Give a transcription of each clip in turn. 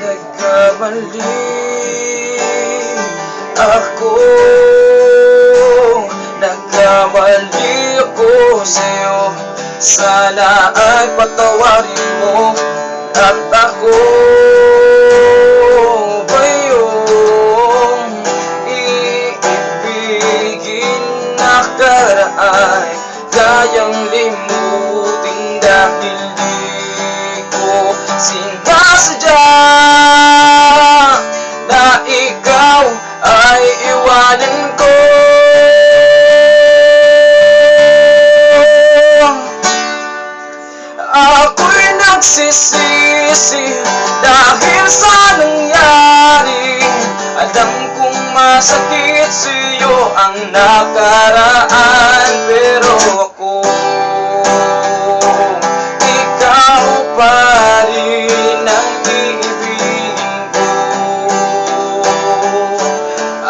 Nagkamali ako, nagkamali ako sa'yo. Sana ay patawarin mo at ako ba yung iibigin na karaan? Kayang limutin dahil di ko sinasadya na ikaw ay iwanan ko. Ako'y nagsisisi dahil sa nangyari. Alam kong masakit sa'yo ang nakaraan, pero ako, ikaw pa rin ang iibigin ko.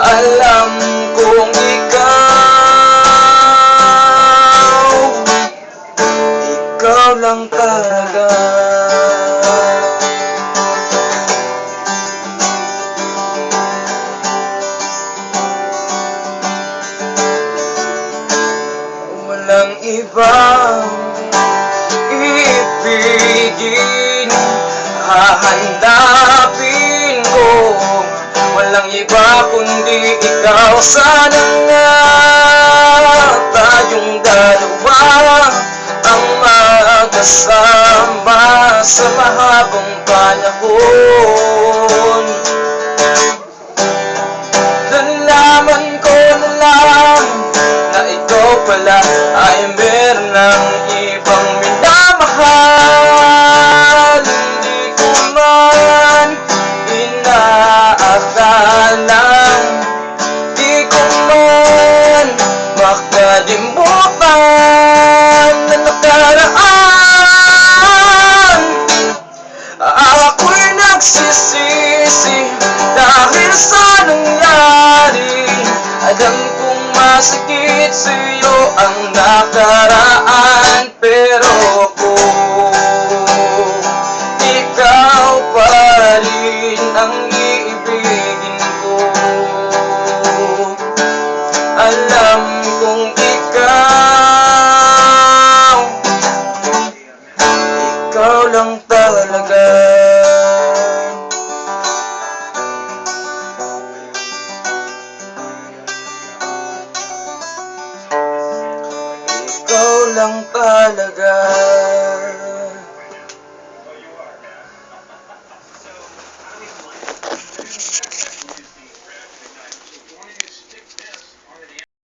Alam kong ikaw lang talaga. Walang ibang ibigin, hahanapin ko. Walang iba kundi ikaw. Sana nga tayong dalawa ang magkasama sa mahabang panahon. Nalaman ko na lang na ikaw pala ay meron ng ibang minamahal. Hindi ko man inaakalang, di ko man makalimutan na nakaraan. Ako'y nagsisisi dahil sa nangyari. Alam kong masakit sa'yo ang nakaraan, pero ako, ikaw pa rin ang iibigin ko. Alam kong ikaw lang talaga. Ikaw lang talaga.